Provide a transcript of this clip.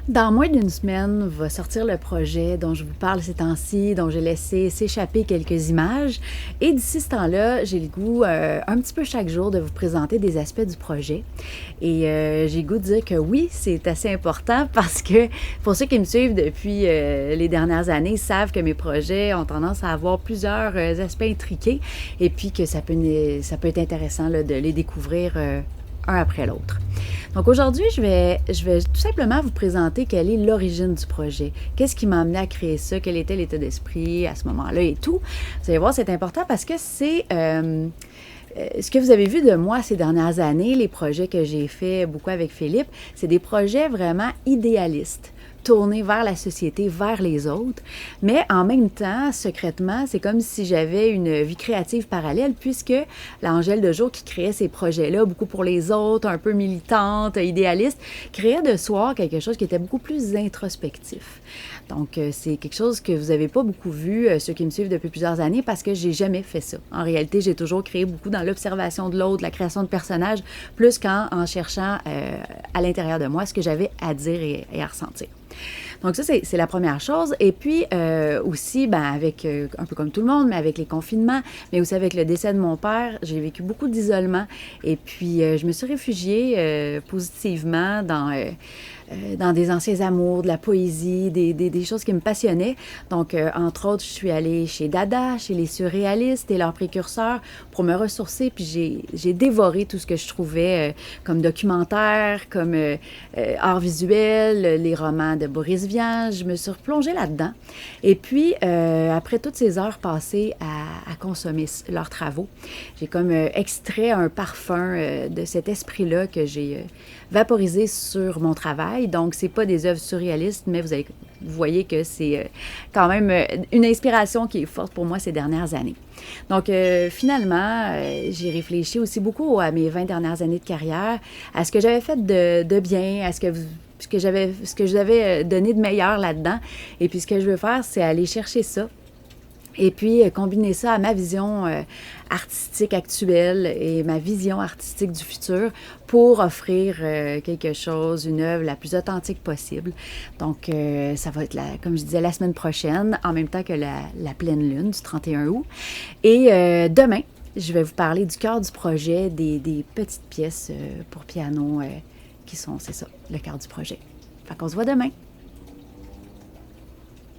Dans moins d'une semaine va sortir le projet dont je vous parle ces temps-ci, dont j'ai laissé s'échapper quelques images. Et d'ici ce temps-là, j'ai le goût, un petit peu chaque jour, de vous présenter des aspects du projet. Et j'ai le goût de dire que oui, c'est assez important parce que pour ceux qui me suivent depuis les dernières années, ils savent que mes projets ont tendance à avoir plusieurs aspects intriqués et puis que ça peut être intéressant là, de les découvrir un après l'autre. Donc aujourd'hui, je vais tout simplement vous présenter quelle est l'origine du projet. Qu'est-ce qui m'a amené à créer ça? Quel était l'état d'esprit à ce moment-là et tout. Vous allez voir, c'est important parce que c'est ce que vous avez vu de moi ces dernières années, les projets que j'ai faits beaucoup avec Philippe, c'est des projets vraiment idéalistes, tournés vers la société, vers les autres. Mais en même temps, secrètement, c'est comme si j'avais une vie créative parallèle, puisque l'Angèle de jour qui créait ces projets-là, beaucoup pour les autres, un peu militante, idéaliste, créait de soir quelque chose qui était beaucoup plus introspectif. Donc, c'est quelque chose que vous n'avez pas beaucoup vu, ceux qui me suivent depuis plusieurs années, parce que j'ai jamais fait ça. En réalité, j'ai toujours créé beaucoup dans l'observation de l'autre, la création de personnages, plus qu'en cherchant à l'intérieur de moi ce que j'avais à dire et à ressentir. Donc ça, c'est la première chose. Et puis aussi, avec, un peu comme tout le monde, mais avec les confinements, mais aussi avec le décès de mon père, j'ai vécu beaucoup d'isolement. Et puis, je me suis réfugiée positivement dans des anciens amours, de la poésie, des choses qui me passionnaient. Donc, entre autres, je suis allée chez Dada, chez les surréalistes et leurs précurseurs pour me ressourcer. Puis j'ai dévoré tout ce que je trouvais comme documentaire, comme art visuel, les romans de Boris Vian. Je me suis replongée là-dedans. Et puis, après toutes ces heures passées à consommer leurs travaux, j'ai comme extrait un parfum de cet esprit-là que j'ai vaporisé sur mon travail. Donc, c'est pas des œuvres surréalistes, mais vous voyez que c'est quand même une inspiration qui est forte pour moi ces dernières années. Donc, finalement, j'ai réfléchi aussi beaucoup à mes 20 dernières années de carrière, à ce que j'avais fait de bien, à ce que je vous avais donné de meilleur là-dedans. Et puis, ce que je veux faire, c'est aller chercher ça. Et puis, combiner ça à ma vision artistique actuelle et ma vision artistique du futur pour offrir quelque chose, une œuvre la plus authentique possible. Donc, ça va être, comme je disais, la semaine prochaine, en même temps que la pleine lune du 31 août. Et demain, je vais vous parler du cœur du projet, des petites pièces pour piano qui sont, c'est ça, le cœur du projet. Fait qu'on se voit demain.